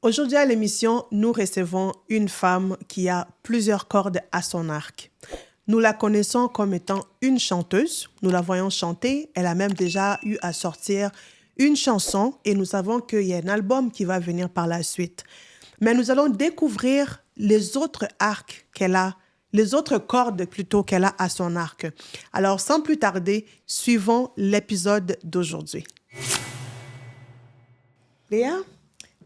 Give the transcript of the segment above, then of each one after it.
Aujourd'hui à l'émission, nous recevons une femme qui a plusieurs cordes à son arc. Nous la connaissons comme étant une chanteuse. Nous la voyons chanter. Elle a même déjà eu à sortir une chanson et nous savons qu'il y a un album qui va venir par la suite. Mais nous allons découvrir les autres arcs qu'elle a, les autres cordes plutôt qu'elle a à son arc. Alors, sans plus tarder, suivons l'épisode d'aujourd'hui. Léa,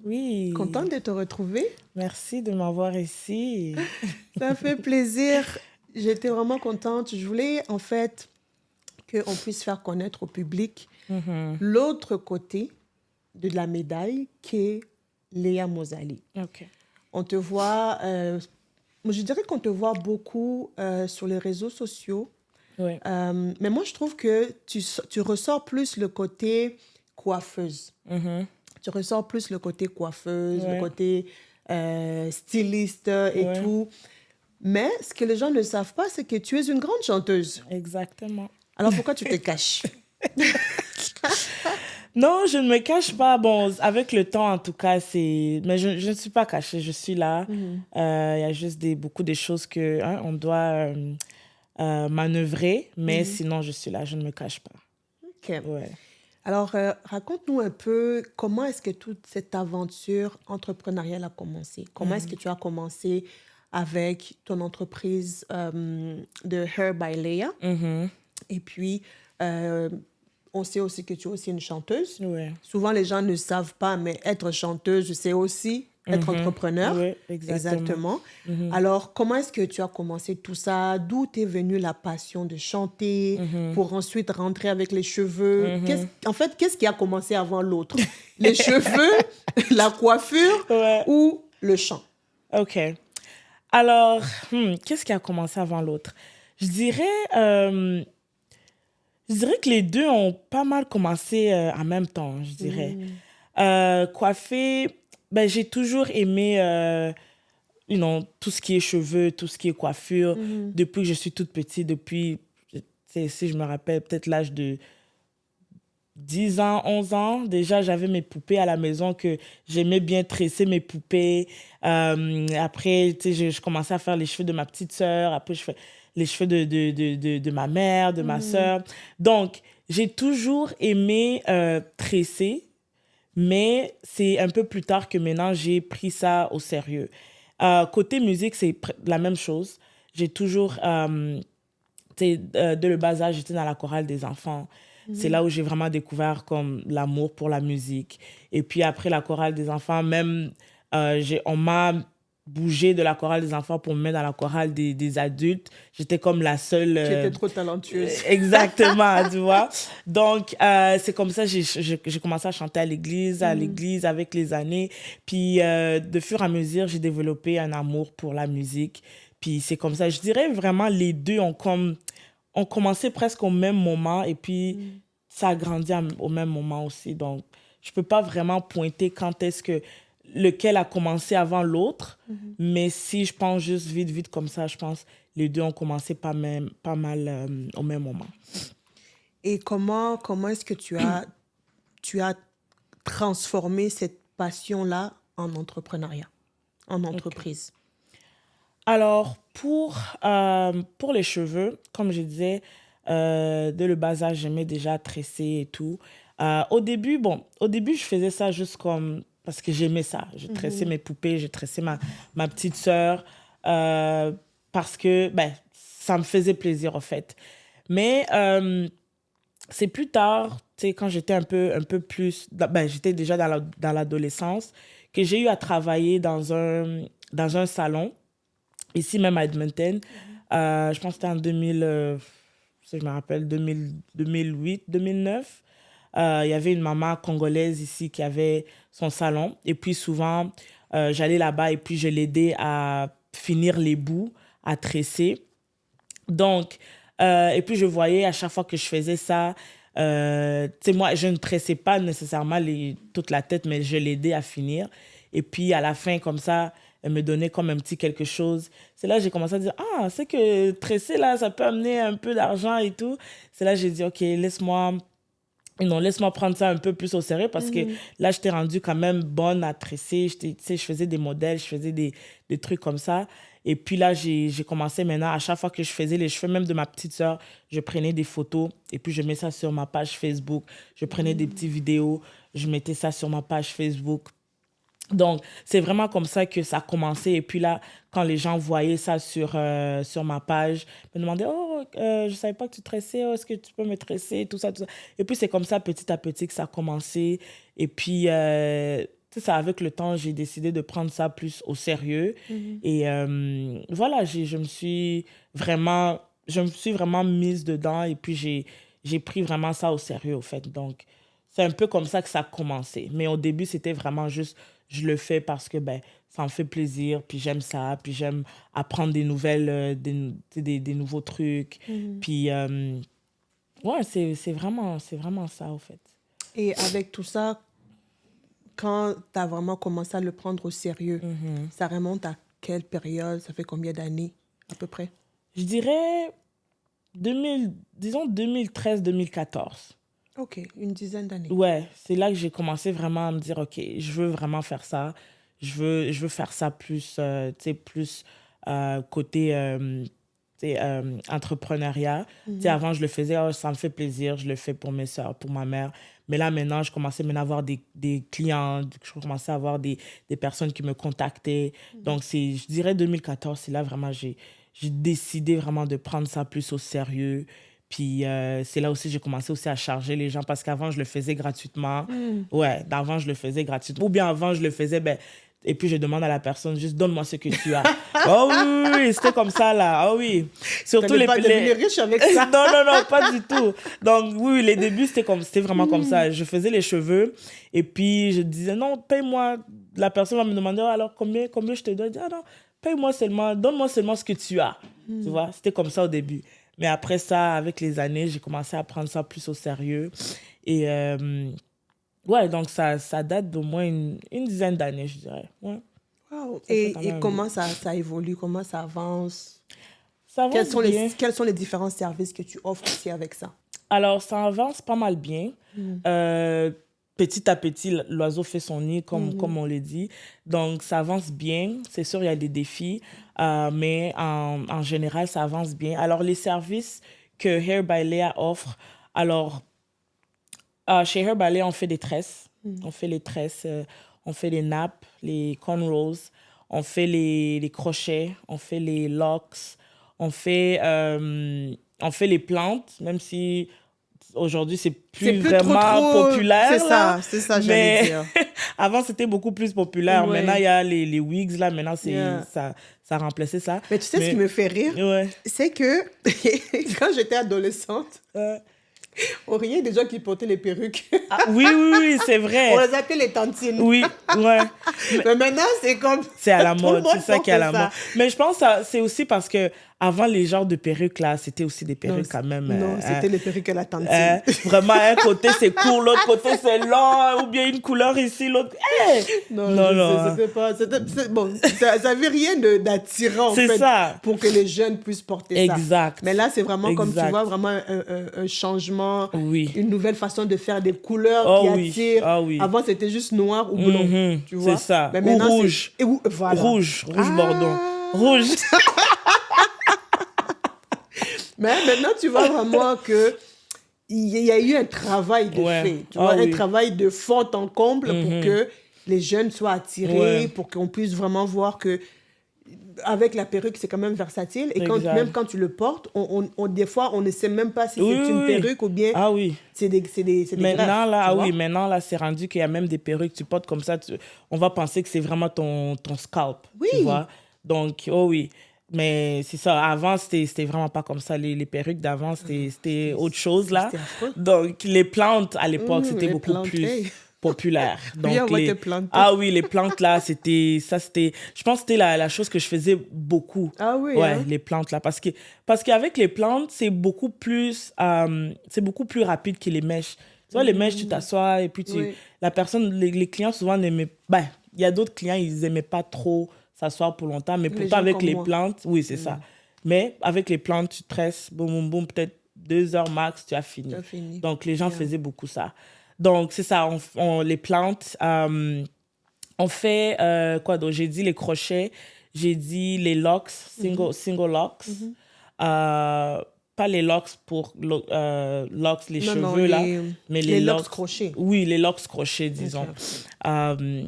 Oui, contente de te retrouver. merci de m'avoir ici. Ça fait plaisir. J'étais vraiment contente. Je voulais en fait qu'on puisse faire connaître au public l'autre côté de la médaille qui est Léa Mozali. Ok. On te voit, je dirais qu'on te voit beaucoup sur les réseaux sociaux. Oui. Mais moi, je trouve que tu ressors plus le côté coiffeuse. Tu ressors plus le côté coiffeuse, le Ouais. côté styliste et Ouais. tout. Mais ce que les gens ne savent pas, c'est que tu es une grande chanteuse. Exactement. Alors pourquoi tu te caches? Non, je ne me cache pas. Bon, avec le temps, en tout cas, c'est... Mais je ne suis pas cachée, je suis là. Il y a juste beaucoup de choses que on doit manœuvrer, mais sinon, je suis là, je ne me cache pas. OK. Ouais. Alors, raconte-nous un peu comment est-ce que toute cette aventure entrepreneuriale a commencé? Comment est-ce que tu as commencé avec ton entreprise de Hair by Leia? Et puis, on sait aussi que tu es aussi une chanteuse. Ouais. Souvent, les gens ne savent pas, mais être chanteuse, c'est aussi être entrepreneur. Oui, exactement. Alors, comment est-ce que tu as commencé tout ça? D'où t'est venue la passion de chanter pour ensuite rentrer avec les cheveux? En fait, qu'est-ce qui a commencé avant l'autre? Les cheveux, la coiffure Ouais. ou le chant? OK. Alors, qu'est-ce qui a commencé avant l'autre? Je dirais que les deux ont pas mal commencé en même temps, je dirais. Coiffer, ben, j'ai toujours aimé tout ce qui est cheveux, tout ce qui est coiffure. Depuis que je suis toute petite, si je me rappelle, peut-être l'âge de 10 ans, 11 ans, déjà, j'avais mes poupées à la maison que j'aimais bien tresser mes poupées. Après, tu sais, je commençais à faire les cheveux de ma petite sœur. Après, je fais les cheveux de ma mère, de ma sœur. Donc, j'ai toujours aimé tresser, mais c'est un peu plus tard que maintenant, j'ai pris ça au sérieux. Côté musique, c'est la même chose. J'ai toujours... dès le bas âge, j'étais dans la chorale des enfants. C'est là où j'ai vraiment découvert comme l'amour pour la musique. Et puis après la chorale des enfants, même on m'a bougé de la chorale des enfants pour me mettre dans la chorale des adultes. J'étais comme la seule... Tu étais trop talentueuse. Exactement, tu vois. Donc, c'est comme ça que j'ai commencé à chanter à l'église avec les années. Puis, de fur et à mesure, j'ai développé un amour pour la musique. Puis, c'est comme ça. Je dirais vraiment, les deux ont commencé presque au même moment et puis ça a grandi au même moment aussi. Donc, je peux pas vraiment pointer quand est-ce que lequel a commencé avant l'autre, mais si je pense juste vite comme ça, je pense les deux ont commencé pas mal au même moment. Et comment est-ce que tu as transformé cette passion-là en entrepreneuriat, en entreprise? Alors, pour les cheveux, comme je disais, dès le bas âge, j'aimais déjà tresser et tout. Au début, je faisais ça juste comme parce que j'aimais ça. Je tressais mes poupées, je tressais ma petite sœur parce que ça me faisait plaisir, en fait. Mais c'est plus tard, tu sais, quand j'étais un peu plus... j'étais déjà dans l'adolescence, que j'ai eu à travailler dans un salon ici même à Edmonton. Je pense que c'était en 2000, si je me rappelle, 2008, 2009. Il y avait une maman congolaise ici qui avait son salon. Et puis souvent, j'allais là-bas et puis je l'aidais à finir les bouts, à tresser. Donc, et puis je voyais à chaque fois que je faisais ça, tu sais, moi, je ne tressais pas nécessairement toute la tête, mais je l'aidais à finir. Et puis, à la fin, comme ça, elle me donnait comme un petit quelque chose. C'est là que j'ai commencé à dire, ah, c'est que tresser, là, ça peut amener un peu d'argent et tout. C'est là que j'ai dit, OK, laisse-moi non, laisse-moi prendre ça un peu plus au sérieux parce que là, j'étais rendue quand même bonne à tresser. Tu sais, je faisais des modèles, je faisais des trucs comme ça. Et puis là, j'ai commencé maintenant, à chaque fois que je faisais les cheveux, même de ma petite sœur, je prenais des photos et puis je mettais ça sur ma page Facebook. Je prenais des petites vidéos, je mettais ça sur ma page Facebook. Donc, c'est vraiment comme ça que ça a commencé. Et puis là, quand les gens voyaient ça sur ma page, ils me demandaient, oh, je ne savais pas que tu tressais, oh, est-ce que tu peux me tresser, tout ça, tout ça. Et puis, c'est comme ça, petit à petit, que ça a commencé. Et puis, tu sais, ça, avec le temps, j'ai décidé de prendre ça plus au sérieux. Et voilà, je me suis vraiment mise dedans. Et puis, j'ai pris vraiment ça au sérieux, au fait. Donc, c'est un peu comme ça que ça a commencé. Mais au début, c'était vraiment juste, je le fais parce que ben, ça me fait plaisir, puis j'aime ça, puis j'aime apprendre des nouvelles, des nouveaux trucs. Puis, ouais, c'est vraiment ça, au fait. Et avec tout ça, quand tu as vraiment commencé à le prendre au sérieux, ça remonte à quelle période? Ça fait combien d'années, à peu près? Je dirais disons 2013-2014. OK, une dizaine d'années. Ouais, c'est là que j'ai commencé vraiment à me dire, OK, je veux vraiment faire ça. Je veux faire ça plus, tu sais, plus côté tu sais, entrepreneuriat. Tu sais, avant, je le faisais, oh, ça me fait plaisir, je le fais pour mes soeurs, pour ma mère. Mais là, maintenant, je commençais maintenant à avoir des clients, je commençais à avoir des personnes qui me contactaient. Donc, je dirais 2014, c'est là vraiment, j'ai décidé vraiment de prendre ça plus au sérieux. Puis c'est là aussi j'ai commencé aussi à charger les gens parce qu'avant, je le faisais gratuitement. Ouais, d'avant, je le faisais gratuitement. Ou bien avant, je le faisais, ben, et puis je demande à la personne, juste donne-moi ce que tu as. Oh oui, oui, c'était comme ça là. Oh oui. Surtout pas devenu riche avec ça. Non, non, non, pas du tout. Donc oui, les débuts, c'était vraiment comme ça. Je faisais les cheveux et puis je disais, non, paye-moi. La personne va me demander, oh, alors combien je te dois? Je dis, ah non, paye-moi seulement, donne-moi seulement ce que tu as. Tu vois, c'était comme ça au début. Mais après ça, avec les années, j'ai commencé à prendre ça plus au sérieux. Et ouais, donc ça date d'au moins une dizaine d'années, je dirais. Ouais. Wow. Et comment ça évolue, comment ça avance? Ça avance bien. Quels sont les différents services que tu offres aussi avec ça? Alors, ça avance pas mal bien. Petit à petit, l'oiseau fait son nid, comme on le dit. Donc, ça avance bien. C'est sûr, il y a des défis, mais en général, ça avance bien. Alors, les services que Hair by Lea offre, alors, chez Hair by Lea, on fait des tresses. On fait les tresses, on fait les nappes, les cornrows, on fait les crochets, on fait les locks, on fait les plantes, même si aujourd'hui, c'est plus vraiment populaire. C'est ça, j'allais dire. Avant, c'était beaucoup plus populaire. Ouais. Maintenant, il y a les wigs, là. Maintenant, ça a remplacé ça. Mais tu sais, ce qui me fait rire, c'est que quand j'étais adolescente, on riait des gens qui portaient les perruques. Ah, oui, oui, oui, c'est vrai. On les appelait les tantines. Oui, ouais. Mais maintenant, c'est comme... C'est à la mode, c'est ça qui est à la mode. Mais je pense que c'est aussi parce que avant les genres de perruques, là, c'était aussi des perruques quand même. Non, c'était les perruques à la tantine. Vraiment, un côté, c'est court, l'autre côté, c'est long, ou bien une couleur ici, l'autre... Hey! Non, c'était pas... Bon, ça n'avait rien d'attirant, en fait, ça. pour que les jeunes puissent porter ça. Exact. Mais là, c'est vraiment, comme tu vois, vraiment un changement, une nouvelle façon de faire des couleurs qui attirent. Avant, c'était juste noir ou blanc, tu vois. C'est ça. Mais ou maintenant, rouge. Voilà. Rouge Bordeaux. Rouge. Mais maintenant, tu vois vraiment que il y a eu un travail de fait. Tu vois, un travail de fond en comble pour que les jeunes soient attirés, pour qu'on puisse vraiment voir que avec la perruque, c'est quand même versatile. Et même quand tu le portes, des fois, on ne sait même pas si c'est une perruque ou bien c'est des maintenant, greffes, là, maintenant, là, c'est rendu qu'il y a même des perruques. Tu portes comme ça, on va penser que c'est vraiment ton scalp. Tu vois? Donc, mais c'est ça, avant, c'était vraiment pas comme ça. Les perruques d'avant, c'était autre chose, là. Donc, les plantes, à l'époque, c'était beaucoup plus populaire. Donc, les plantes, là, c'était... Je pense que c'était la chose que je faisais beaucoup. Ah oui, les plantes, là. Parce qu'avec les plantes, c'est beaucoup plus rapide que les mèches. Tu vois, les mèches, tu t'assois et puis la personne, les clients, souvent, n'aimaient... Ben, il y a d'autres clients, ils aimaient pas trop s'asseoir pour longtemps, mais pourtant avec les plantes, c'est ça. Mais avec les plantes, tu tresses, boum, boum, boum, peut-être 2 heures max, tu as fini. Tu as fini. Donc, les gens faisaient beaucoup ça. Donc, c'est ça, on les plante. On fait, quoi d'autre? J'ai dit les crochets, j'ai dit les locks, single locks. Pas les locks pour locks, les Non, cheveux, non, là, mais les locks crochets. Oui, les locks crochets, disons. Okay.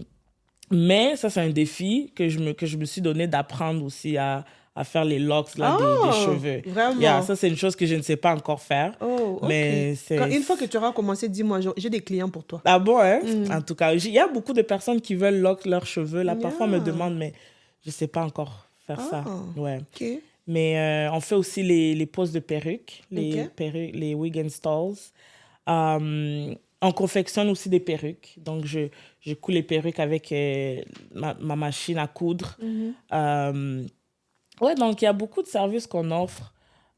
Mais ça, c'est un défi que je me suis donné d'apprendre aussi à faire les locks là, des cheveux. Vraiment? Ça, c'est une chose que je ne sais pas encore faire. Oh, OK. Mais Une fois que tu auras commencé, dis-moi, j'ai des clients pour toi. Ah bon, hein? En tout cas, il y a beaucoup de personnes qui veulent lock leurs cheveux. Là, parfois, on me demande, mais je ne sais pas encore faire ça. Ouais. OK. Mais on fait aussi les poses de perruques, perruques, les wig installs. On confectionne aussi des perruques. Donc, je couds les perruques avec ma machine à coudre. Ouais, donc il y a beaucoup de services qu'on offre.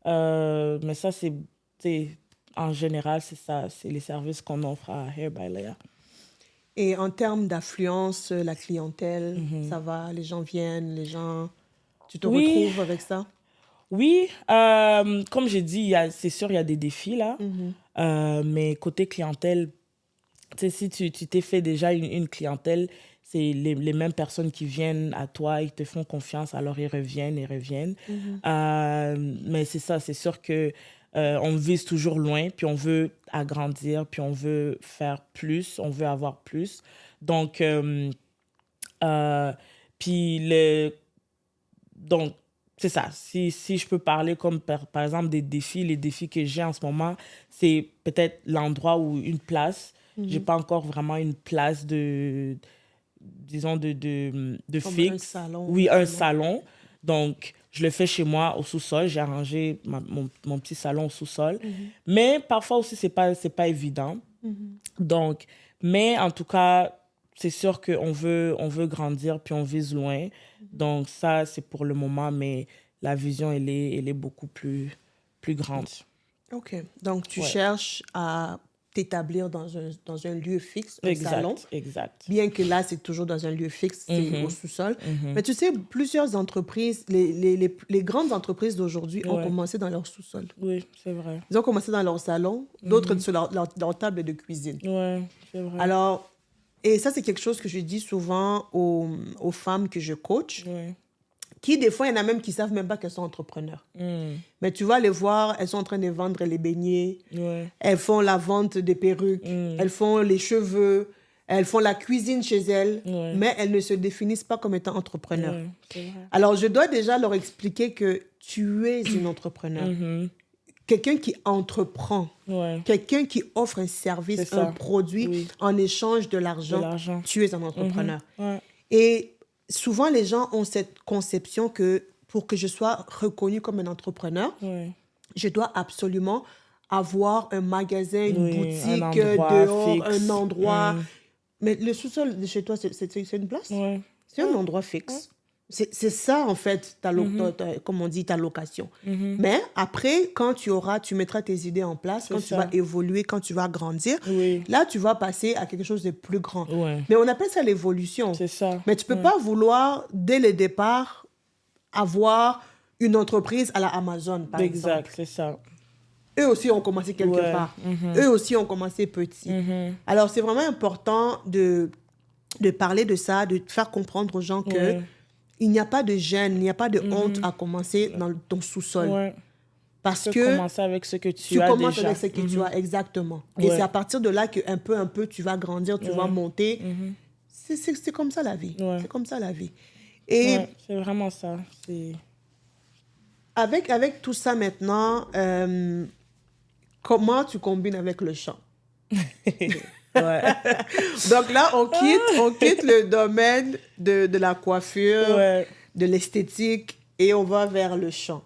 Mais ça, c'est en général, c'est ça. C'est les services qu'on offre à Hair by Leah. Et en termes d'affluence, la clientèle, ça va? Les gens viennent, tu te retrouves avec ça? Oui, comme j'ai dit, c'est sûr, il y a des défis là. Mais côté clientèle, si tu t'es fait déjà une clientèle, c'est les mêmes personnes qui viennent à toi, ils te font confiance, alors ils reviennent et reviennent. Mais c'est ça, c'est sûr que on vise toujours loin, puis on veut agrandir, puis on veut faire plus, on veut avoir plus. Donc, donc c'est ça. Si je peux parler comme par exemple des défis, les défis que j'ai en ce moment, c'est peut-être l'endroit ou une place. J'ai pas encore vraiment une place disons, de fixe. Un salon. Oui, un salon. Donc, je le fais chez moi au sous-sol. J'ai arrangé mon petit salon au sous-sol. Mais parfois aussi, c'est pas évident. Donc, mais en tout cas, c'est sûr qu'on veut grandir puis on vise loin. Donc, ça, c'est pour le moment, mais la vision, elle est beaucoup plus grande. OK. Donc, tu cherches à t'établir dans un lieu fixe, un salon. Exact. Bien que là, c'est toujours dans un lieu fixe, c'est au sous-sol. Mais tu sais, plusieurs entreprises, les grandes entreprises d'aujourd'hui ont commencé dans leur sous-sol. Oui, c'est vrai. Ils ont commencé dans leur salon, d'autres sur leur table de cuisine. Oui, c'est vrai. Alors, et ça, c'est quelque chose que je dis souvent aux femmes que je coach. Oui. Qui, des fois, il y en a même qui ne savent même pas qu'elles sont entrepreneurs. Mais tu vas les voir, elles sont en train de vendre les beignets, elles font la vente des perruques, elles font les cheveux, elles font la cuisine chez elles, mais elles ne se définissent pas comme étant entrepreneurs. Alors, je dois déjà leur expliquer que tu es une entrepreneur. Quelqu'un qui entreprend, quelqu'un qui offre un service, un produit en échange de l'argent, tu es un entrepreneur. Et souvent, les gens ont cette conception que pour que je sois reconnue comme un entrepreneur, je dois absolument avoir un magasin, une boutique, dehors, fixe. Un endroit. Mais le sous-sol de chez toi, c'est une place? C'est un endroit fixe. C'est ça, en fait, comme on dit, ta location. Mais après, quand tu mettras tes idées en place, quand tu vas évoluer, quand tu vas grandir, là, tu vas passer à quelque chose de plus grand. Mais on appelle ça l'évolution. C'est ça. Mais tu ne peux pas vouloir, dès le départ, avoir une entreprise à la Amazon, par exemple. Exact, c'est ça. Eux aussi ont commencé quelque part. Eux aussi ont commencé petit. Alors, c'est vraiment important de parler de ça, de faire comprendre aux gens que il n'y a pas de gêne, il n'y a pas de honte à commencer dans ton sous-sol. Parce que tu commences avec ce que tu as déjà. Tu commences avec ce que tu as, exactement. Et c'est à partir de là qu'un peu, tu vas grandir, tu vas monter. C'est comme ça la vie. C'est comme ça la vie. Et c'est vraiment ça. Avec tout ça maintenant, comment tu combines avec le chant? Donc là, on quitte le domaine de la coiffure, de l'esthétique, et on va vers le chant.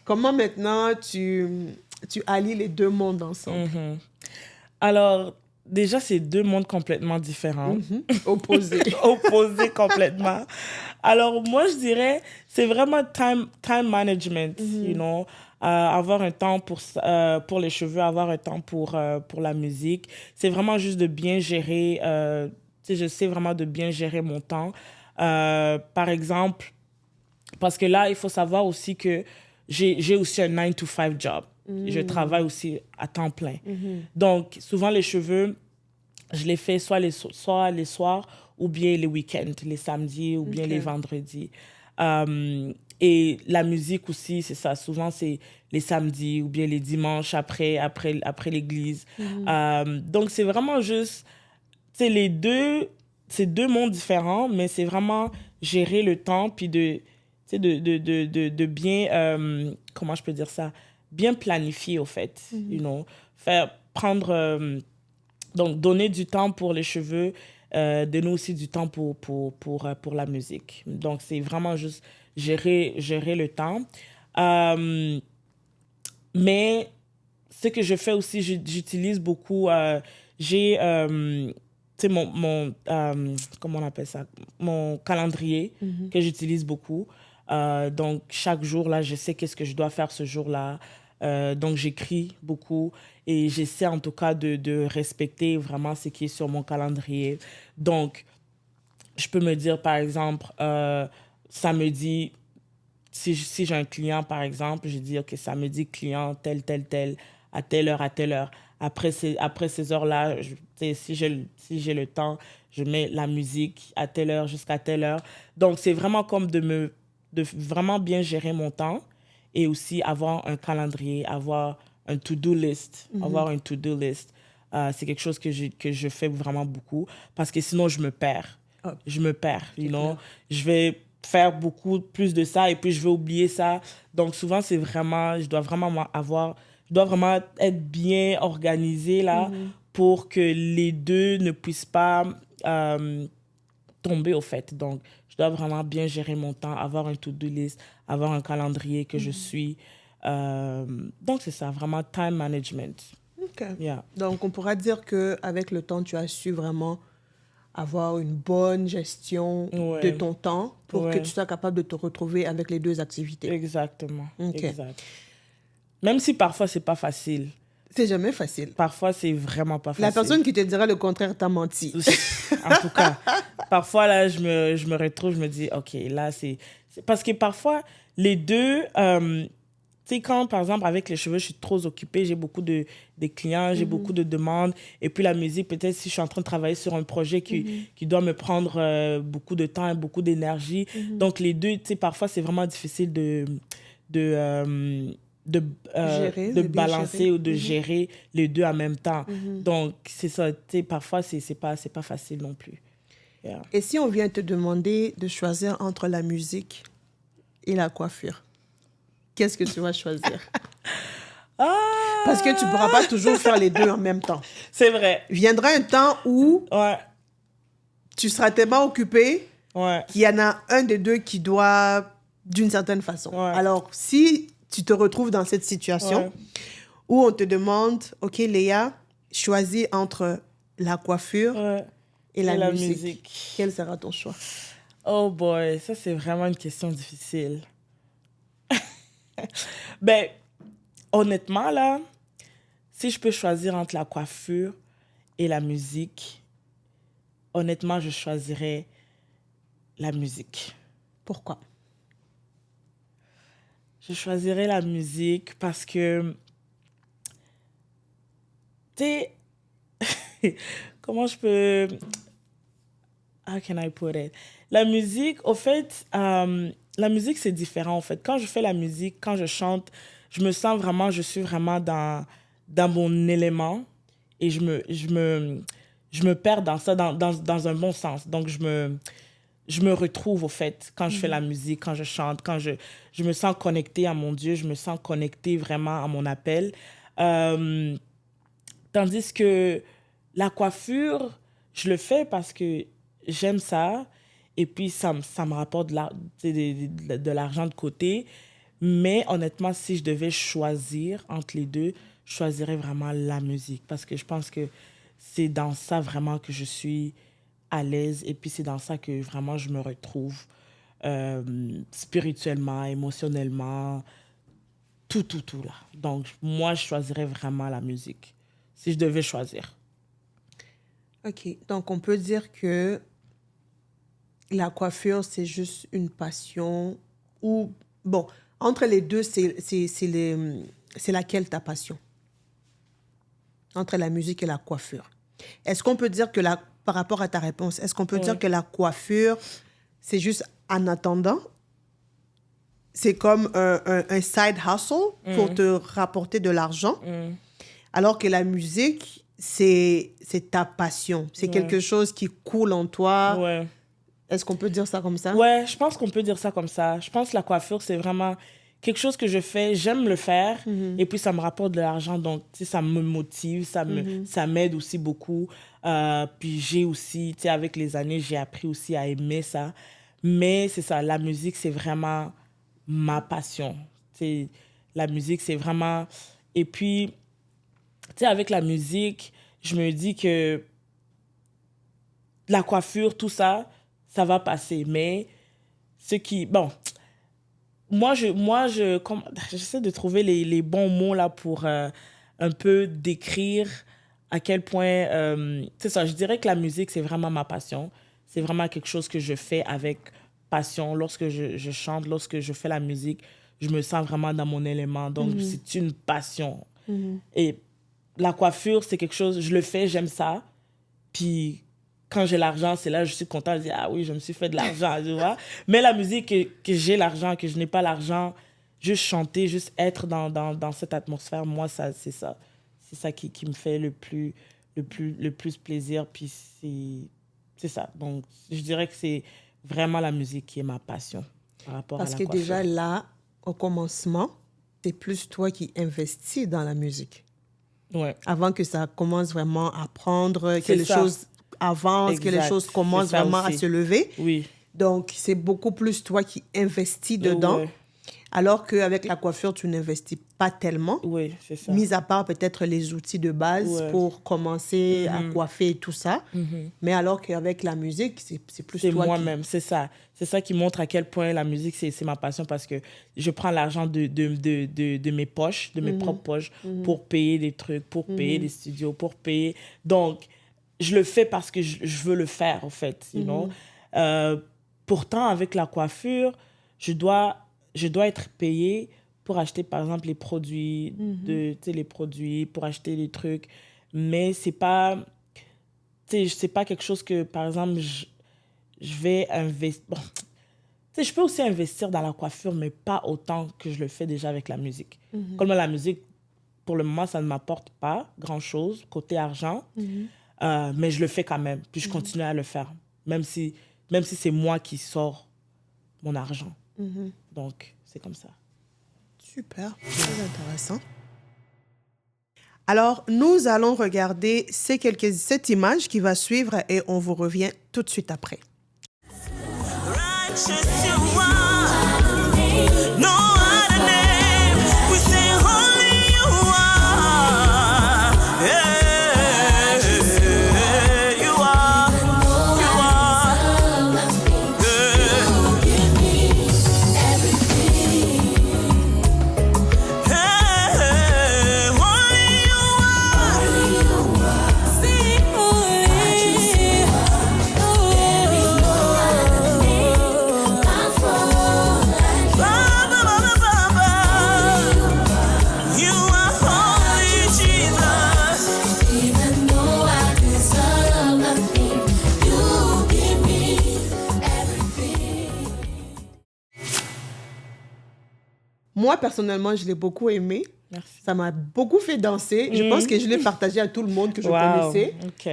Comment maintenant tu allies les deux mondes ensemble? Alors, déjà, c'est deux mondes complètement différents. Opposés. Opposés complètement. Alors, moi, je dirais, c'est vraiment time management, you know. Avoir un temps pour les cheveux, avoir un temps pour la musique. C'est vraiment juste de bien gérer, je sais vraiment de bien gérer mon temps. Par exemple, parce que là, il faut savoir aussi que j'ai aussi un 9 to 5 job. Je travaille aussi à temps plein. Donc, souvent, les cheveux, je les fais soit les soirs ou bien les week-ends, les samedis ou bien les vendredis. Et la musique aussi, c'est ça. Souvent, c'est les samedis ou bien les dimanches après l'église. Donc, c'est vraiment juste... C'est c'est deux mondes différents, mais c'est vraiment gérer le temps puis de bien... comment je peux dire ça? Bien planifier, au fait. You know? Prendre... donc, donner du temps pour les cheveux, donner aussi du temps pour la musique. Donc, c'est vraiment juste gérer le temps. Mais ce que je fais aussi, j'utilise beaucoup, j'ai, tu sais, comment on appelle ça? Mon calendrier que j'utilise beaucoup. Donc, chaque jour, là, je sais qu'est-ce que je dois faire ce jour-là. Donc, j'écris beaucoup et j'essaie en tout cas de respecter vraiment ce qui est sur mon calendrier. Donc, je peux me dire, par exemple, samedi, si j'ai un client, par exemple, je dis, OK, samedi, client, tel, à telle heure, à telle heure. Après ces heures-là, si j'ai le temps, je mets la musique à telle heure jusqu'à telle heure. Donc, c'est vraiment comme de vraiment bien gérer mon temps et aussi avoir un calendrier, avoir un to-do list. Avoir un to-do list. C'est quelque chose que je fais vraiment beaucoup parce que sinon, je me perds. Je me perds, you know. Je vais faire beaucoup plus de ça et puis je vais oublier ça. Donc, souvent, je dois vraiment être bien organisée là pour que les deux ne puissent pas tomber au fait. Donc, je dois vraiment bien gérer mon temps, avoir un to-do list, avoir un calendrier que je suis. Donc, c'est ça, vraiment time management. OK. Yeah. Donc, on pourra dire qu'avec le temps, tu as su vraiment avoir une bonne gestion de ton temps pour que tu sois capable de te retrouver avec les deux activités. Exactement. OK. Exact. Même si parfois, c'est pas facile. C'est jamais facile. Parfois, c'est vraiment pas facile. La personne qui te dira le contraire t'a menti. En tout cas, parfois, là, je me retrouve, je me dis, OK, là, c'est... Parce que parfois, les deux... tu sais, quand, par exemple, avec les cheveux, je suis trop occupée, j'ai beaucoup de clients, j'ai beaucoup de demandes. Et puis la musique, peut-être si je suis en train de travailler sur un projet qui doit me prendre beaucoup de temps et beaucoup d'énergie. Donc, les deux, tu sais, parfois, c'est vraiment difficile de balancer gérer. ou de gérer les deux en même temps. Donc, c'est ça, tu sais, parfois, c'est pas facile non plus. Yeah. Et si on vient te demander de choisir entre la musique et la coiffure, qu'est-ce que tu vas choisir? Parce que tu ne pourras pas toujours faire les deux en même temps. C'est vrai. Viendra un temps où tu seras tellement occupé qu'il y en a un des deux qui doit d'une certaine façon. Alors, si tu te retrouves dans cette situation où on te demande, OK, Léa, choisis entre la coiffure et la musique. Quel sera ton choix? Oh boy, ça c'est vraiment une question difficile. Ben, honnêtement, là, si je peux choisir entre la coiffure et la musique, honnêtement, je choisirais la musique. Pourquoi? Je choisirais la musique parce que, tu sais, comment je peux... How can I put it? La musique, au fait, la musique, c'est différent, en fait. Quand je fais la musique, quand je chante, je suis vraiment dans mon élément et je me perds dans ça, dans un bon sens. Donc, je me retrouve, au fait, quand je fais la musique, quand je chante, quand je me sens connectée à mon Dieu, je me sens connectée vraiment à mon appel. Tandis que la coiffure, je le fais parce que j'aime ça et puis ça me rapporte de l'argent de côté. Mais honnêtement, si je devais choisir entre les deux, je choisirais vraiment la musique parce que je pense que c'est dans ça vraiment que je suis à l'aise et puis c'est dans ça que vraiment je me retrouve spirituellement, émotionnellement, tout là. Donc, moi, je choisirais vraiment la musique si je devais choisir. OK. Donc, on peut dire que la coiffure, c'est juste une passion ou... Bon, entre les deux, c'est c'est laquelle ta passion? Entre la musique et la coiffure. Est-ce qu'on peut dire que par rapport à ta réponse, est-ce qu'on peut dire que la coiffure, c'est juste en attendant? C'est comme un side hustle pour te rapporter de l'argent, alors que la musique, c'est ta passion. C'est quelque chose qui coule en toi. Ouais. Est-ce qu'on peut dire ça comme ça? Ouais, je pense qu'on peut dire ça comme ça. Je pense que la coiffure, c'est vraiment quelque chose que je fais, j'aime le faire, et puis ça me rapporte de l'argent, donc tu sais, ça me motive, ça m'aide aussi beaucoup. Puis j'ai aussi, tu sais, avec les années, j'ai appris aussi à aimer ça. Mais c'est ça, la musique, c'est vraiment ma passion. Tu sais, la musique, c'est vraiment... Et puis, tu sais, avec la musique, je me dis que la coiffure, tout ça, ça va passer. Mais ce qui... Bon, j'essaie de trouver les bons mots là pour un peu décrire à quel point... c'est ça, je dirais que la musique, c'est vraiment ma passion. C'est vraiment quelque chose que je fais avec passion. Lorsque je chante, lorsque je fais la musique, je me sens vraiment dans mon élément. Donc, c'est une passion. Et la coiffure, c'est quelque chose... Je le fais, j'aime ça. Puis... Quand j'ai l'argent, c'est là que je suis contente de dire « Ah oui, je me suis fait de l'argent. » tu vois. Mais la musique, que j'ai l'argent, que je n'ai pas l'argent, juste chanter, juste être dans cette atmosphère, moi, c'est ça. C'est ça qui me fait le plus plaisir. Puis c'est ça. Donc, je dirais que c'est vraiment la musique qui est ma passion par rapport à la coiffure. Parce que déjà là, au commencement, c'est plus toi qui investis dans la musique. Ouais. Avant que ça commence vraiment à prendre, que les choses avancent, que les choses commencent vraiment à se lever. Oui. Donc, c'est beaucoup plus toi qui investis dedans. Ouais. Alors qu'avec la coiffure, tu n'investis pas tellement. Oui, c'est ça. Mis à part peut-être les outils de base pour commencer à coiffer et tout ça. Mais alors qu'avec la musique, c'est plus toi moi-même, c'est ça. C'est ça qui montre à quel point la musique, c'est ma passion parce que je prends l'argent de mes poches, de mes propres poches, pour payer des trucs, pour payer des studios, pour payer... Donc, je le fais parce que je veux le faire, en fait. You know? Pourtant, avec la coiffure, je dois être payée pour acheter, par exemple, les produits, les produits, pour acheter des trucs. Mais c'est pas quelque chose que, par exemple, je vais investir. Bon, je peux aussi investir dans la coiffure, mais pas autant que je le fais déjà avec la musique. Comme la musique, pour le moment, ça ne m'apporte pas grand-chose, côté argent. Mais je le fais quand même. Puis je continue à le faire, même si c'est moi qui sors mon argent. Donc, c'est comme ça. Super, très intéressant. Alors, nous allons regarder cette image qui va suivre et on vous revient tout de suite après. Moi, personnellement, je l'ai beaucoup aimé. Merci. Ça m'a beaucoup fait danser. Je pense que je l'ai partagé à tout le monde que je connaissais. OK.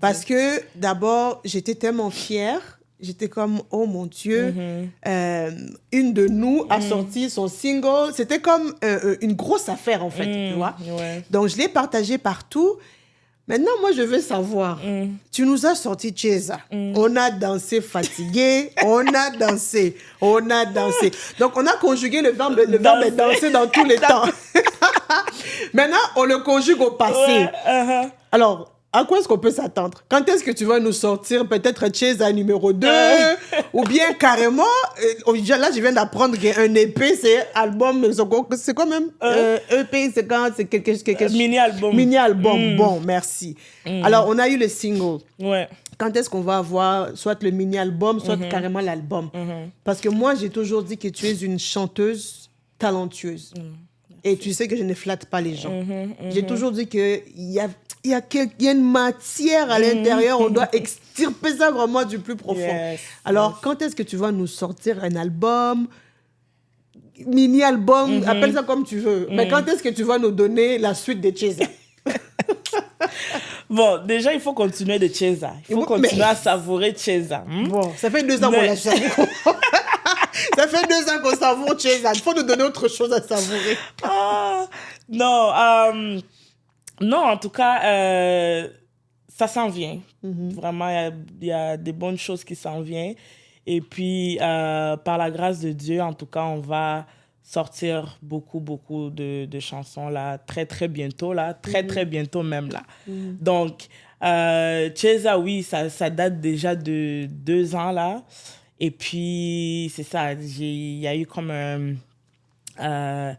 Parce que, d'abord, j'étais tellement fière. J'étais comme, oh mon Dieu, une de nous a sorti son single. C'était comme une grosse affaire, en fait, tu vois. Ouais. Donc, je l'ai partagé partout. Maintenant, moi, je veux savoir, tu nous as sorti Cheza. On a dansé fatigué, on a dansé. Donc, on a conjugué le verbe danser dans tous les temps. Maintenant, on le conjugue au passé. Alors, à quoi est-ce qu'on peut s'attendre? Quand est-ce que tu vas nous sortir peut-être Cheza numéro 2 ou bien carrément, là, je viens d'apprendre qu'un EP, c'est album, c'est quoi même? EP, c'est quand? C'est quelque Mini-album. Mini-album, bon, merci. Alors, on a eu le single. Ouais. Quand est-ce qu'on va avoir soit le mini-album, soit carrément l'album? Parce que moi, j'ai toujours dit que tu es une chanteuse talentueuse. Et tu sais que je ne flatte pas les gens. J'ai toujours dit qu'il y a, il y a une matière à l'intérieur, on doit extirper ça vraiment du plus profond. Yes, Alors, quand est-ce que tu vas nous sortir un album, mini-album, appelle ça comme tu veux, mais quand est-ce que tu vas nous donner la suite de Cheza? Bon, déjà, il faut continuer de Cheza. Il faut continuer à savourer Cheza. Bon, ça fait 2 ans qu'on l'a savouré. Ça fait 2 ans qu'on savoure Cheza. Il faut nous donner autre chose à savourer. Non, non, en tout cas, ça s'en vient. Vraiment, il y a des bonnes choses qui s'en viennent. Et puis, par la grâce de Dieu, en tout cas, on va sortir beaucoup de chansons là, très, très bientôt, là. Très, très bientôt même, là. Donc, Cheza, oui, ça date déjà de 2 ans, là. Et puis, c'est ça, il y a eu comme un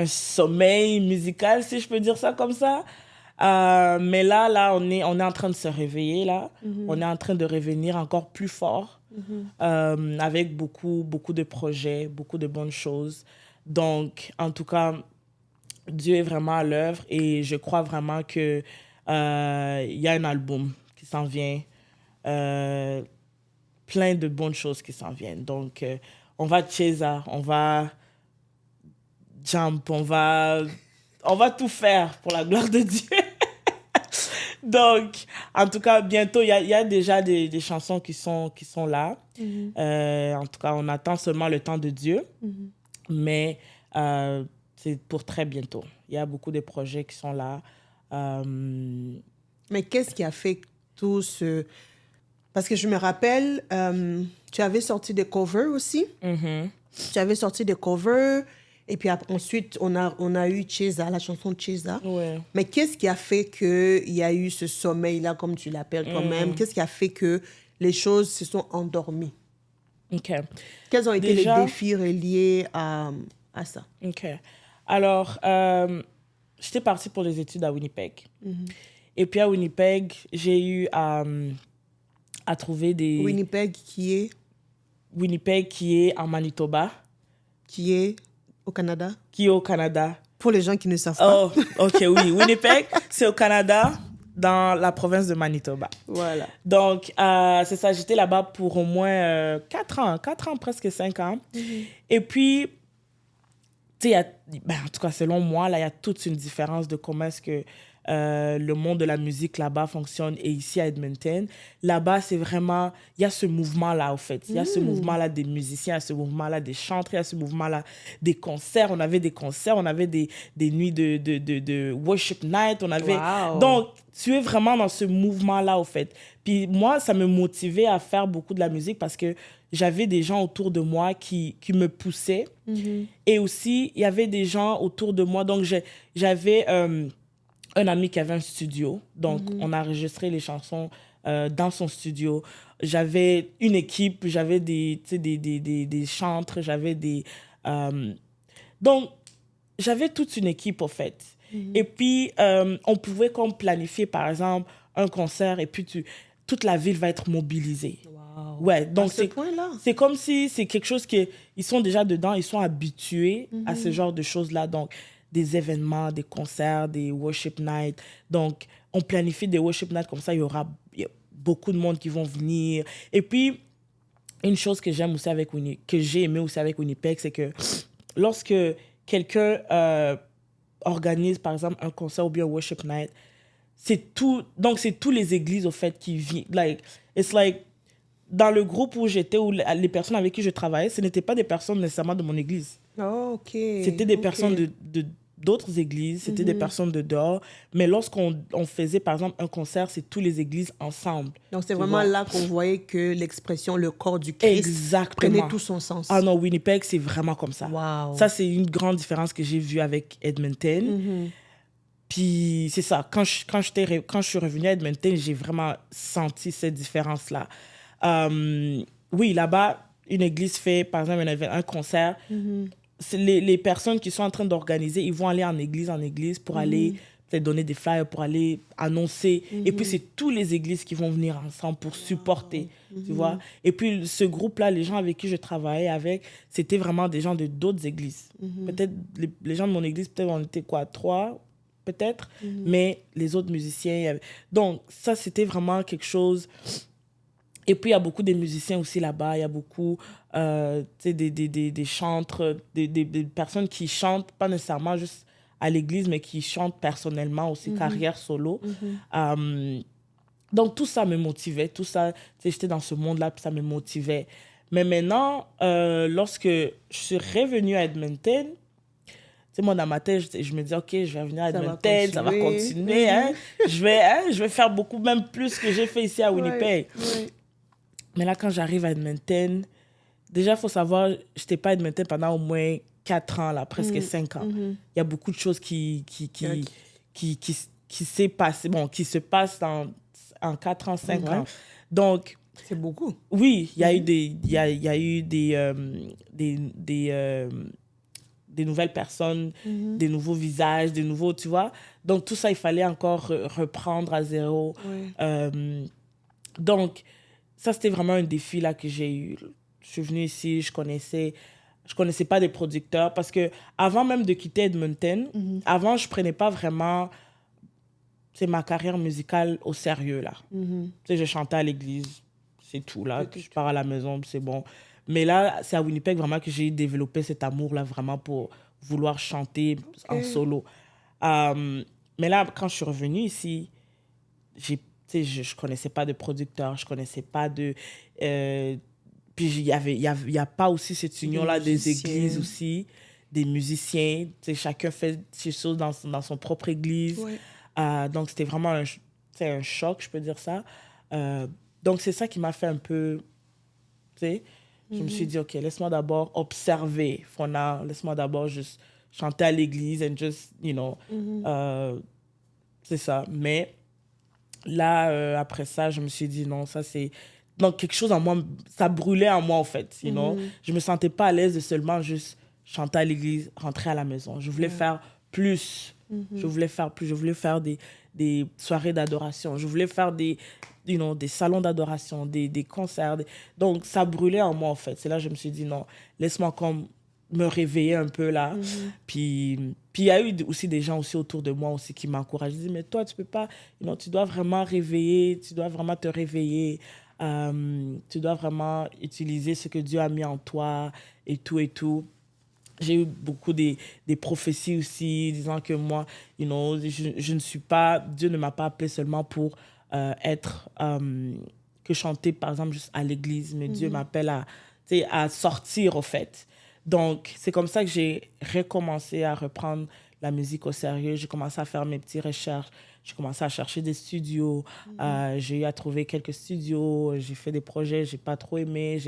sommeil musical, si je peux dire ça comme ça. Mais là, on est en train de se réveiller, là. On est en train de revenir encore plus fort, avec beaucoup de projets, beaucoup de bonnes choses. Donc, en tout cas, Dieu est vraiment à l'œuvre et je crois vraiment que y a un album qui s'en vient, plein de bonnes choses qui s'en viennent. Donc, on va Cheza, on va jump, on va tout faire pour la gloire de Dieu. Donc, en tout cas, bientôt, il y a déjà des chansons qui sont là. En tout cas, on attend seulement le temps de Dieu. Mais c'est pour très bientôt. Il y a beaucoup de projets qui sont là. Mais qu'est-ce qui a fait tout ce... Parce que je me rappelle, tu avais sorti des covers aussi. Tu avais sorti des covers. Et puis ensuite, on a eu Cheza, la chanson Cheza. Ouais. Mais qu'est-ce qui a fait qu'il y a eu ce sommeil-là, comme tu l'appelles quand même? Qu'est-ce qui a fait que les choses se sont endormies? OK. Quels ont été les défis reliés à ça? OK. Alors, j'étais partie pour les études à Winnipeg. Et puis à Winnipeg, j'ai eu à trouver des... Winnipeg qui est? Winnipeg qui est en Manitoba. Qui est au Canada? Qui est au Canada. Pour les gens qui ne savent pas. Oh, OK, oui. Winnipeg, c'est au Canada, dans la province de Manitoba. Voilà. Donc, c'est ça, j'étais là-bas pour au moins 4 ans, presque 5 ans. Et puis, tu sais, en tout cas, selon moi, là, il y a toute une différence de comment est-ce que le monde de la musique là-bas fonctionne et ici à Edmonton. Là-bas, c'est vraiment... Il y a ce mouvement-là, au fait. Il y a ce mouvement-là des musiciens, il y a ce mouvement-là des chantres, il y a ce mouvement-là des concerts. On avait des concerts, on avait des nuits de worship night. On avait... Wow. Donc, tu es vraiment dans ce mouvement-là, au fait. Puis moi, ça me motivait à faire beaucoup de la musique parce que j'avais des gens autour de moi qui me poussaient. Et aussi, il y avait des gens autour de moi. Donc, j'avais... un ami qui avait un studio, donc on a enregistré les chansons dans son studio. J'avais une équipe, j'avais des chantres, j'avais des... Donc, j'avais toute une équipe, au fait. Et puis, on pouvait comme planifier, par exemple, un concert et puis toute la ville va être mobilisée. Wow. Ouais, donc à ce point-là. C'est comme si c'est quelque chose qu'ils sont déjà dedans, ils sont habitués à ce genre de choses-là. Donc, des événements, des concerts, des worship nights. Donc, on planifie des worship nights comme ça, il y a beaucoup de monde qui vont venir. Et puis, une chose que j'aime aussi que j'ai aimé aussi avec Winnipeg, c'est que lorsque quelqu'un organise, par exemple, un concert ou bien un worship night, c'est tous les églises, au fait, qui viennent. Dans le groupe où j'étais, où les personnes avec qui je travaillais, ce n'étaient pas des personnes nécessairement de mon église. Oh, OK. C'était des personnes d'autres églises, c'était des personnes de dehors. Mais lorsqu'on faisait, par exemple, un concert, c'est toutes les églises ensemble. Donc, c'est vraiment là qu'on voyait que l'expression « le corps du Christ » prenait tout son sens. Ah non, Winnipeg, c'est vraiment comme ça. Wow. Ça, c'est une grande différence que j'ai vue avec Edmonton. Puis, c'est ça. Quand je suis revenue à Edmonton, j'ai vraiment senti cette différence-là. Oui, là-bas, une église fait, par exemple, un concert. Les personnes qui sont en train d'organiser, ils vont aller en église pour aller donner des flyers pour aller annoncer. Et puis, c'est tous les églises qui vont venir ensemble pour supporter, tu vois. Et puis, ce groupe-là, les gens avec qui je travaillais avec, c'était vraiment des gens de d'autres églises. Peut-être, les gens de mon église, peut-être on était quoi, 3, peut-être. Mais les autres musiciens... Donc, ça, c'était vraiment quelque chose... Et puis, il y a beaucoup de musiciens aussi là-bas. Il y a beaucoup des chantres, des personnes qui chantent, pas nécessairement juste à l'église, mais qui chantent personnellement aussi, carrière solo. Donc, tout ça me motivait. Tout ça, j'étais dans ce monde-là, puis ça me motivait. Mais maintenant, lorsque je suis revenue à Edmonton, moi, dans ma tête, je me dis, OK, je vais venir à Edmonton, ça va continuer. Hein? Je vais faire beaucoup, même plus que j'ai fait ici à Winnipeg. Mais là, quand j'arrive à Edmonton, déjà, il faut savoir, je n'étais pas à Edmonton pendant au moins 4 ans, là, presque 5 ans. Il y a beaucoup de choses qui s'est passé, qui se passent en 4 ans, 5 ans. Donc... C'est beaucoup. Oui, il y a eu des nouvelles personnes, des nouveaux visages, des nouveaux, tu vois. Donc, tout ça, il fallait encore reprendre à zéro. Donc, ça, c'était vraiment un défi là, que j'ai eu. Je suis venue ici, je connaissais pas des producteurs parce que avant même de quitter Edmonton, avant, je prenais pas vraiment ma carrière musicale au sérieux, là. Je chantais à l'église, c'est tout, là. Je pars à la maison, c'est bon. Mais là, c'est à Winnipeg vraiment que j'ai développé cet amour-là vraiment pour vouloir chanter en solo. Mais là, quand je suis revenue ici, je ne connaissais pas de producteur, je ne connaissais pas de... puis il y a pas aussi cette union-là des églises aussi, des musiciens. Chacun fait ses choses dans son propre église. Donc, c'était vraiment un choc, je peux dire ça. Donc, c'est ça qui m'a fait un peu... Je me suis dit, OK, laisse-moi d'abord observer Fona, laisse-moi d'abord juste chanter à l'église and just, c'est ça. Mais là, après ça, je me suis dit, non, ça c'est... Donc, quelque chose en moi, ça brûlait en moi, en fait, Je me sentais pas à l'aise de seulement juste chanter à l'église, rentrer à la maison. Je voulais faire plus. Je voulais faire plus. Je voulais faire des soirées d'adoration. Je voulais faire des salons d'adoration, des concerts. Donc, ça brûlait en moi, en fait. C'est là que je me suis dit, non, laisse-moi comme me réveiller un peu là. Puis il y a eu aussi des gens aussi autour de moi aussi qui m'encouragent. Ils disent, mais toi, tu peux pas, tu dois vraiment réveiller, tu dois vraiment te réveiller. Tu dois vraiment utiliser ce que Dieu a mis en toi et tout et tout. J'ai eu beaucoup des prophéties aussi disant que moi, je ne suis pas... Dieu ne m'a pas appelé seulement pour que chanter, par exemple, juste à l'église, mais Dieu m'appelle à sortir, au fait. Donc, c'est comme ça que j'ai recommencé à reprendre la musique au sérieux. J'ai commencé à faire mes petites recherches. J'ai commencé à chercher des studios. J'ai eu à trouver quelques studios. J'ai fait des projets, j'ai pas trop aimé.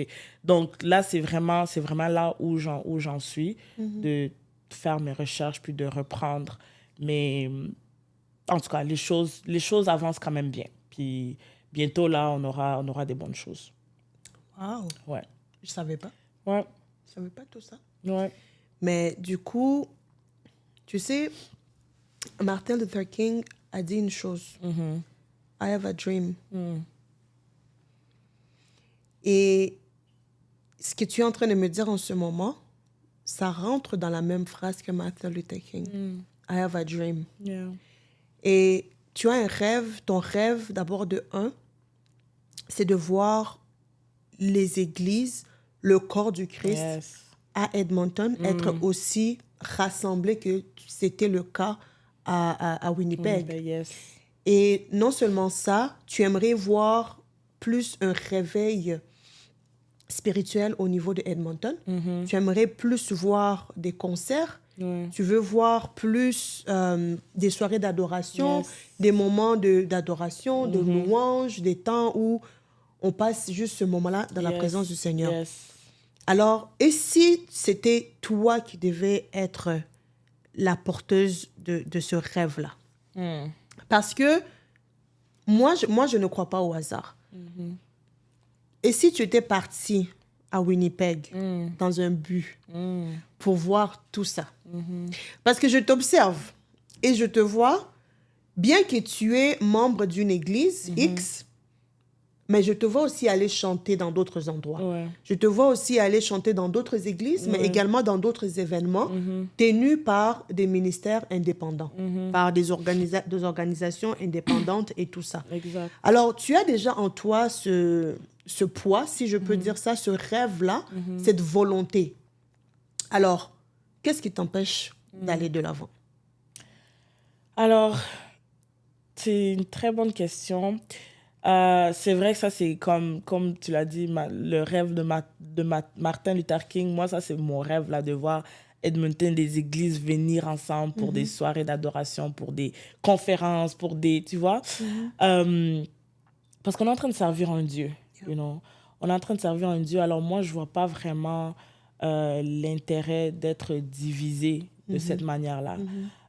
Donc là, c'est vraiment là où j'en suis, de faire mes recherches puis de reprendre. Mais en tout cas, les choses avancent quand même bien. Puis bientôt, là, on aura des bonnes choses. Wow. Ouais. Je savais pas. Ouais. Je savais pas tout ça. Ouais. Mais du coup, tu sais, Martin Luther King a dit une chose. I have a dream. Et ce que tu es en train de me dire en ce moment, ça rentre dans la même phrase que Martin Luther King. I have a dream. Yeah. Et tu as un rêve. Ton rêve, d'abord de un, c'est de voir les églises, le corps du Christ à Edmonton être aussi rassemblés que c'était le cas à Winnipeg. Yes. Et non seulement ça, tu aimerais voir plus un réveil spirituel au niveau de Edmonton. Tu aimerais plus voir des concerts. Tu veux voir plus des soirées d'adoration, des moments d'adoration, de louange, des temps où on passe juste ce moment-là dans la présence du Seigneur. Alors, et si c'était toi qui devais être la porteuse de ce rêve-là? Parce que moi, je ne crois pas au hasard. Et si tu étais parti à Winnipeg dans un but pour voir tout ça? Parce que je t'observe et je te vois, bien que tu es membre d'une église X, mais je te vois aussi aller chanter dans d'autres endroits. Ouais. Je te vois aussi aller chanter dans d'autres églises, mais également dans d'autres événements tenus par des ministères indépendants, par des organisations indépendantes et tout ça. Exact. Alors, tu as déjà en toi ce poids, si je peux dire ça, ce rêve-là, cette volonté. Alors, qu'est-ce qui t'empêche d'aller de l'avant? Alors, c'est une très bonne question. C'est vrai que ça, c'est comme tu l'as dit, le rêve de Martin Luther King. Moi, ça, c'est mon rêve, là, de voir Edmonton, des églises venir ensemble pour des soirées d'adoration, pour des conférences, pour des... Tu vois? Parce qu'on est en train de servir un Dieu, you know? On est en train de servir un Dieu. Alors moi, je vois pas vraiment l'intérêt d'être divisé de cette manière-là.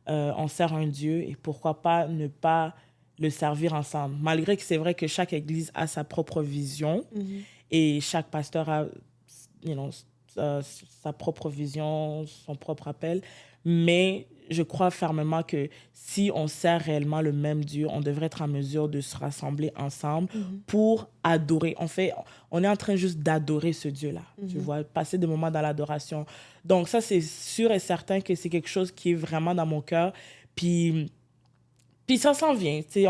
On sert un Dieu et pourquoi pas ne pas le servir ensemble. Malgré que c'est vrai que chaque église a sa propre vision et chaque pasteur a you know, sa propre vision, son propre appel. Mais je crois fermement que si on sert réellement le même Dieu, on devrait être en mesure de se rassembler ensemble pour adorer. On est en train juste d'adorer ce Dieu-là, tu vois, passer des moments dans l'adoration. Donc ça, c'est sûr et certain que c'est quelque chose qui est vraiment dans mon cœur. Puis ça s'en vient. C'est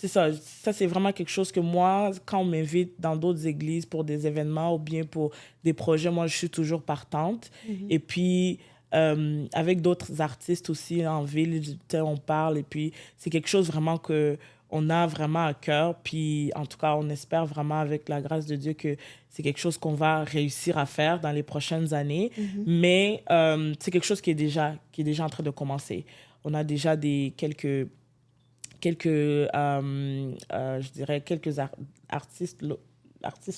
ça. Ça, c'est vraiment quelque chose que moi, quand on m'invite dans d'autres églises pour des événements ou bien pour des projets, moi, je suis toujours partante. Et puis, avec d'autres artistes aussi en ville, on parle. Et puis, c'est quelque chose vraiment qu'on a vraiment à cœur. Puis, en tout cas, on espère vraiment, avec la grâce de Dieu, que c'est quelque chose qu'on va réussir à faire dans les prochaines années. Mais c'est quelque chose qui est déjà en train de commencer. On a déjà quelques je dirais, quelques artistes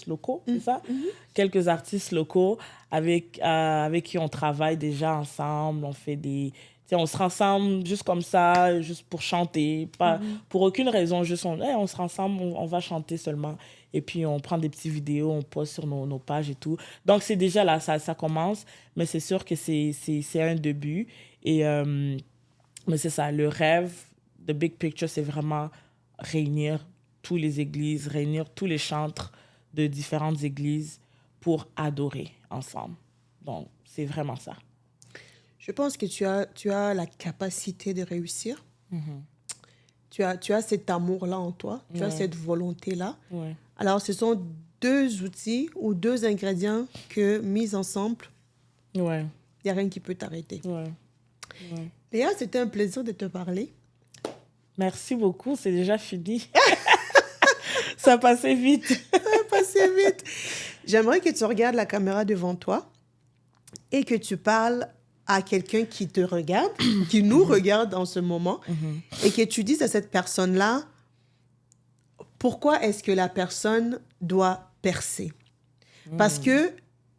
locaux, c'est ça? Quelques artistes locaux avec qui on travaille déjà ensemble. On fait on se rassemble juste comme ça, juste pour chanter, pas pour aucune raison, juste on se rassemble, on va chanter seulement. Et puis on prend des petites vidéos, on poste sur nos pages et tout. Donc c'est déjà là, ça commence, mais c'est sûr que c'est un début. Et mais c'est ça, le rêve, the big picture, c'est vraiment réunir toutes les églises, réunir tous les chantres de différentes églises pour adorer ensemble. Donc, c'est vraiment ça. Je pense que tu as la capacité de réussir. Tu as cet amour-là en toi. Tu as cette volonté-là. Ouais. Alors, ce sont deux outils ou deux ingrédients que, mis ensemble, il Ouais. n'y a rien qui peut t'arrêter. Ouais. Léa, c'était un plaisir de te parler. Merci beaucoup, c'est déjà fini. Ça passait vite. Ça passait vite. J'aimerais que tu regardes la caméra devant toi et que tu parles à quelqu'un qui te regarde, qui nous regarde en ce moment, et que tu dises à cette personne-là pourquoi est-ce que la personne doit percer. Parce que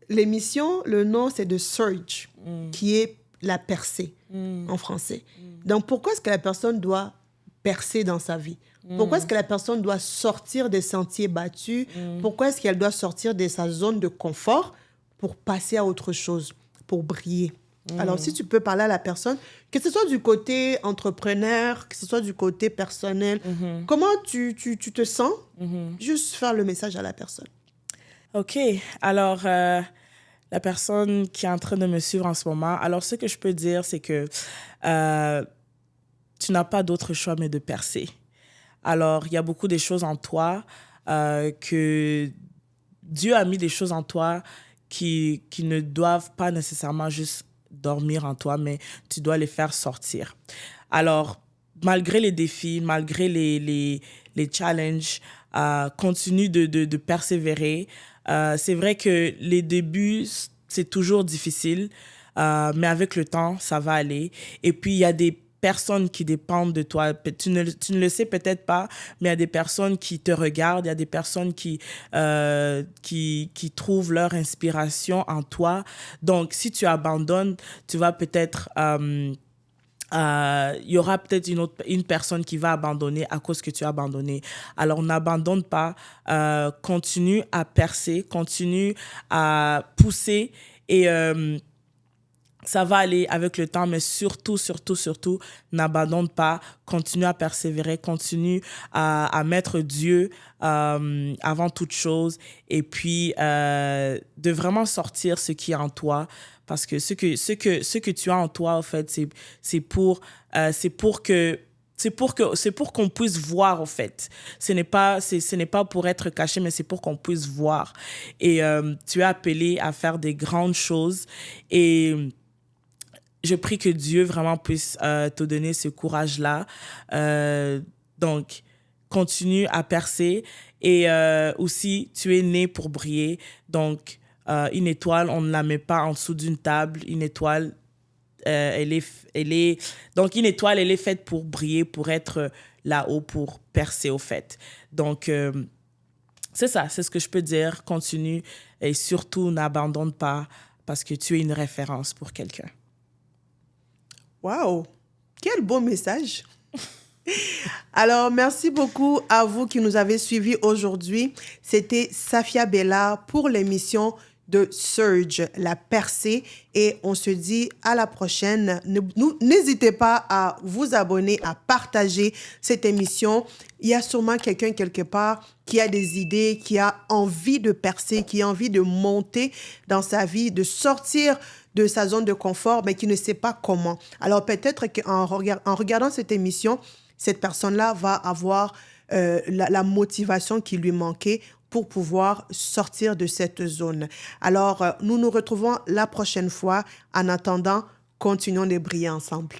l'émission, le nom, c'est The Surge, qui est la percée en français. Donc, pourquoi est-ce que la personne doit percer dans sa vie? Pourquoi est-ce que la personne doit sortir des sentiers battus? Pourquoi est-ce qu'elle doit sortir de sa zone de confort pour passer à autre chose, pour briller? Alors, si tu peux parler à la personne, que ce soit du côté entrepreneur, que ce soit du côté personnel, comment tu te sens? Juste faire le message à la personne. OK. Alors, la personne qui est en train de me suivre en ce moment, alors ce que je peux dire, c'est que tu n'as pas d'autre choix mais de percer. Alors, il y a beaucoup de choses en toi que Dieu a mis des choses en toi qui ne doivent pas nécessairement juste dormir en toi, mais tu dois les faire sortir. Alors, malgré les défis, malgré les challenges, continue de persévérer. C'est vrai que les débuts, c'est toujours difficile, mais avec le temps, ça va aller. Et puis, il y a des personnes qui dépendent de toi. Tu ne le sais peut-être pas, mais il y a des personnes qui te regardent, il y a des personnes qui trouvent leur inspiration en toi. Donc, si tu abandonnes, tu vas peut-être... il y aura peut-être une personne qui va abandonner à cause que tu as abandonné. Alors, n'abandonne pas. Continue à percer, continue à pousser et Ça va aller avec le temps, mais surtout, surtout, surtout, n'abandonne pas, continue à persévérer, continue à mettre Dieu avant toute chose et puis de vraiment sortir ce qui est en toi parce que ce que tu as en toi, en fait, c'est pour, c'est pour que c'est pour qu'on puisse voir, en fait. Ce n'est pas pour être caché, mais c'est pour qu'on puisse voir. Et tu es appelé à faire des grandes choses. Et je prie que Dieu vraiment puisse te donner ce courage-là. Donc, continue à percer. Et aussi, tu es né pour briller. Donc, une étoile, on ne la met pas en dessous d'une table. Une étoile, elle est... Donc, une étoile, elle est faite pour briller, pour être là-haut, pour percer, au fait. Donc, c'est ça, c'est ce que je peux dire. Continue et surtout, n'abandonne pas parce que tu es une référence pour quelqu'un. Wow, quel beau message. Alors, merci beaucoup à vous qui nous avez suivis aujourd'hui. C'était Safia Bella pour l'émission de Surge, la percée. Et on se dit à la prochaine. N'hésitez pas à vous abonner, à partager cette émission. Il y a sûrement quelqu'un quelque part qui a des idées, qui a envie de percer, qui a envie de monter dans sa vie, de sortir de sa zone de confort, mais qui ne sait pas comment. Alors peut-être qu'en regardant cette émission, cette personne-là va avoir la motivation qui lui manquait pour pouvoir sortir de cette zone. Alors, nous nous retrouvons la prochaine fois. En attendant, continuons de briller ensemble.